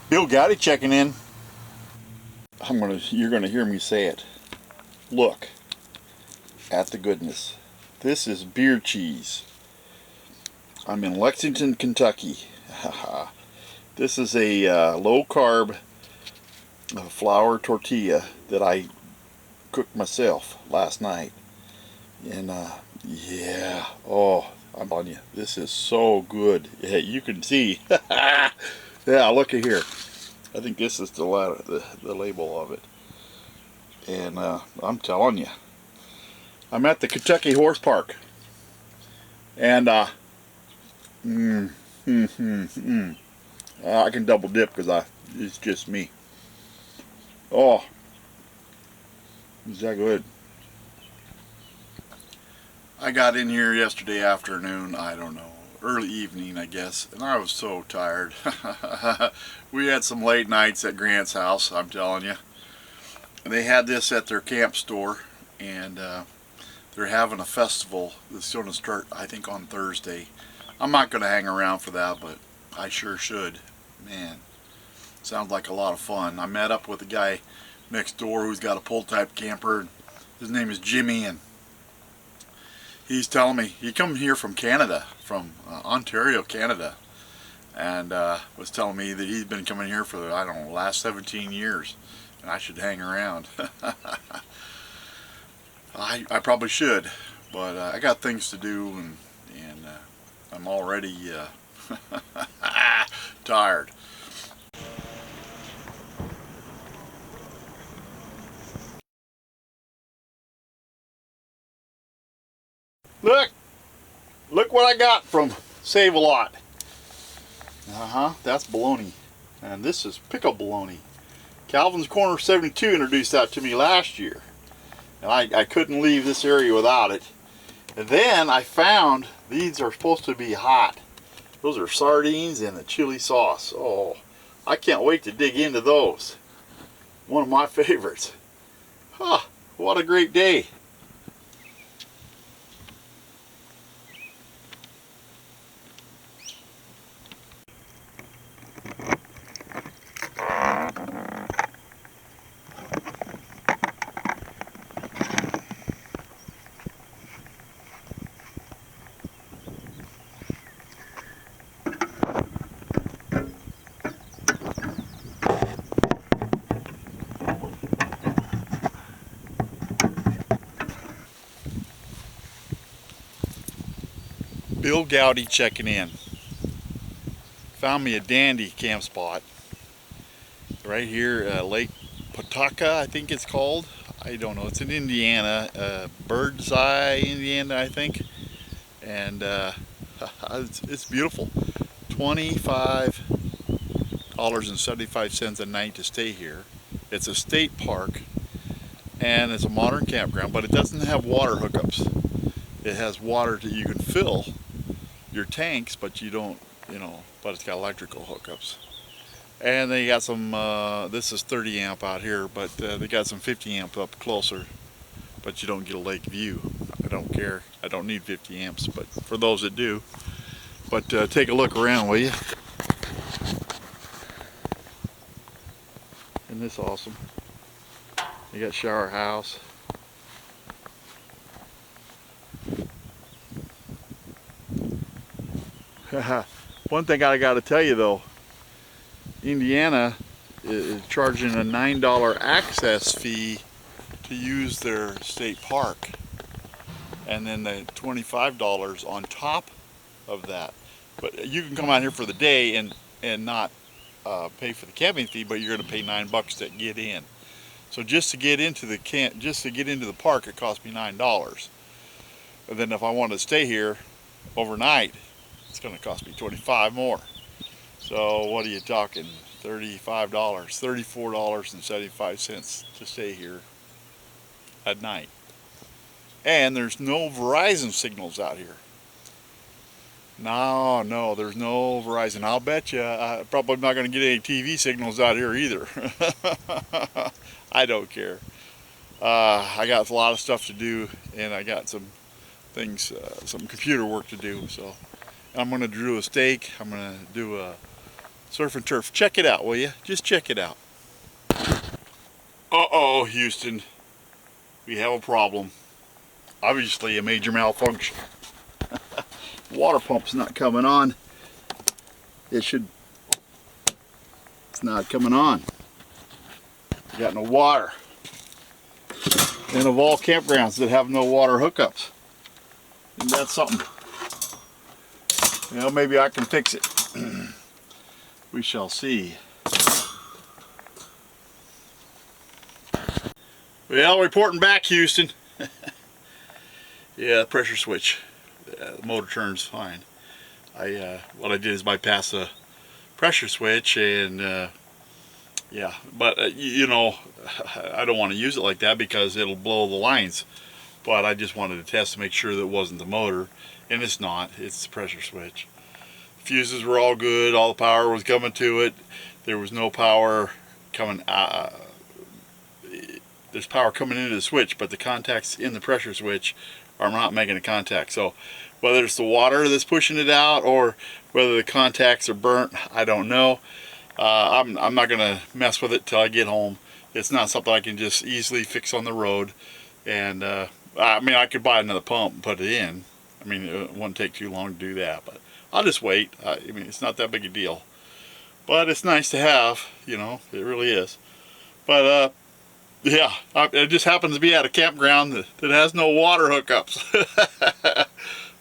Bill Goudy checking in. You're gonna hear me say it. Look at the goodness. This is beer cheese. I'm in Lexington, Kentucky. This is a low carb flour tortilla that I cooked myself last night. And yeah, oh, I'm on you. This is so good. Yeah, you can see. Yeah, look at here. I think this is the label of it. And I'm telling you, I'm at the Kentucky Horse Park. And I can double dip because it's just me. Oh, is that good? I got in here yesterday afternoon, I don't know, early evening I guess, and I was so tired. We had some late nights at Grant's house, I'm telling you. And they had this at their camp store, and they're having a festival that's going to start, I think, on Thursday. I'm not going to hang around for that, but I sure should. Man, sounds like a lot of fun. I met up with a guy next door who's got a pull-type camper. His name is Jimmy, and he's telling me he come here from Canada, from Ontario, Canada, and was telling me that he's been coming here for, I don't know, the last 17 years, and I should hang around. I probably should, but I got things to do, and I'm already tired. Look what I got from Save-A-Lot. That's bologna, and this is pickle bologna. Calvin's Corner 72 introduced that to me last year, and I couldn't leave this area without it. And then I found these are supposed to be hot. Those are sardines and a chili sauce. Oh, I can't wait to dig into those. One of my favorites. Huh, what a great day. Bill Goudy checking in. Found me a dandy camp spot right here, Lake Patoka, I think it's called. I don't know. It's in Indiana, Bird's Eye, Indiana, I think. And it's beautiful. $25.75 a night to stay here. It's a state park, and it's a modern campground, but it doesn't have water hookups. It has water that you can fill your tanks, but you don't, but it's got electrical hookups. And they got some, this is 30 amp out here, but they got some 50 amp up closer, but you don't get a lake view. I don't care. I don't need 50 amps, but for those that do. But take a look around, will you? Isn't this awesome? You got shower house. One thing I got to tell you though, Indiana is charging a $9 access fee to use their state park, and then the $25 on top of that. But you can come out here for the day and not pay for the camping fee, but you're going to pay $9 to get in. So just to get into the park, it cost me $9. And then if I wanted to stay here overnight, it's going to cost me $25 more. So what are you talking? $35, $34.75 to stay here at night. And there's no Verizon signals out here. No, there's no Verizon. I'll bet you I'm probably not going to get any TV signals out here either. I don't care. I got a lot of stuff to do, and I got some things, some computer work to do. So I'm going to do a steak. I'm going to do a Surf and turf. Check it out, will you? Just check it out. Uh-oh, Houston. We have a problem. Obviously a major malfunction. Water pump's not coming on. It's not coming on. Got no water. And of all campgrounds that have no water hookups. And that's something. Well, maybe I can fix it. We shall see. Well, reporting back, Houston. Yeah, pressure switch. The motor turns fine. What I did is bypass the pressure switch, and yeah, but you know, I don't want to use it like that because it'll blow the lines. But I just wanted to test to make sure that it wasn't the motor, and it's not. It's the pressure switch. Fuses were all good. All the power was coming to it. There was no power coming out. There's power coming into the switch, but the contacts in the pressure switch are not making a contact. So whether it's the water that's pushing it out or whether the contacts are burnt, I don't know. I'm not gonna mess with it till I get home. It's not something I can just easily fix on the road. And I mean, I could buy another pump and put it in. I mean, it wouldn't take too long to do that, but I'll just wait. I mean, it's not that big a deal, but it's nice to have, you know, it really is. But yeah, it just happens to be at a campground that has no water hookups.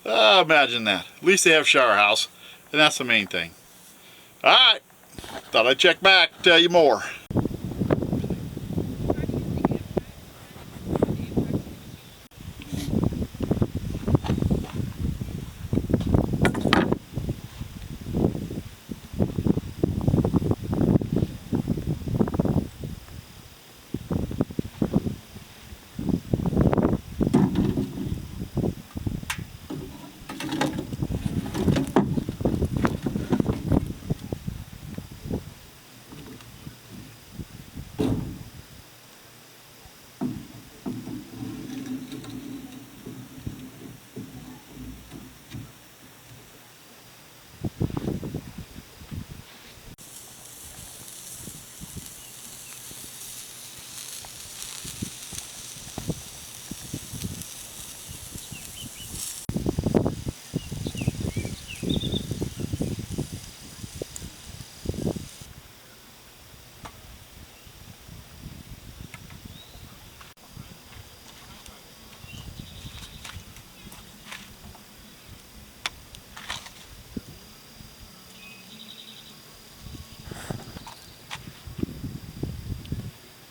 Imagine that. At least they have a shower house, and that's the main thing. Alright, thought I'd check back, tell you more.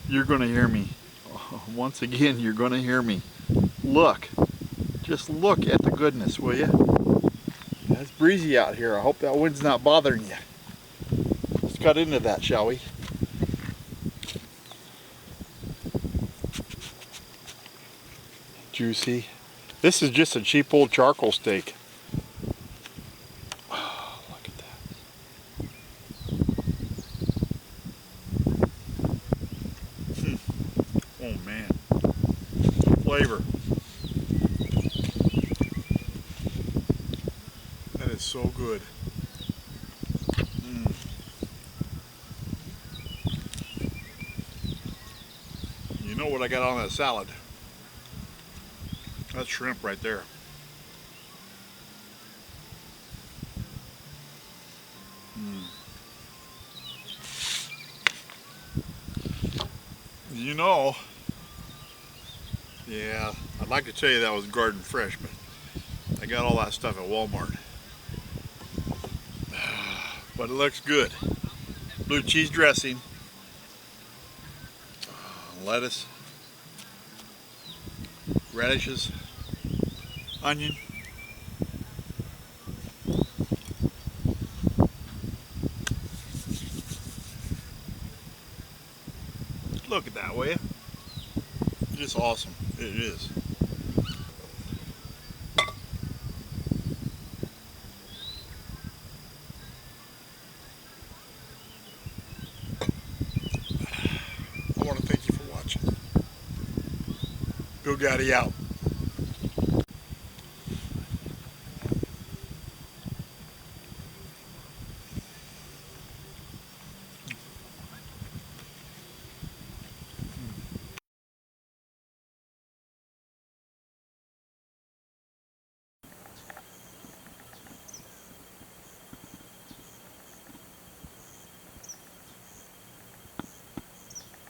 You're going to hear me. Once again, you're going to hear me. Look. Just look at the goodness, will you? It's breezy out here. I hope that wind's not bothering you. Let's cut into that, shall we? Juicy. This is just a cheap old charcoal steak. Look at that. Oh man, flavor. That is so good. You know what I got on that salad? That's shrimp right there. You know, yeah, I'd like to tell you that was garden fresh, but I got all that stuff at Walmart. But it looks good. Blue cheese dressing, lettuce, radishes, onion. Look at that, will you? Just awesome. It is. I want to thank you for watching. Goudy out.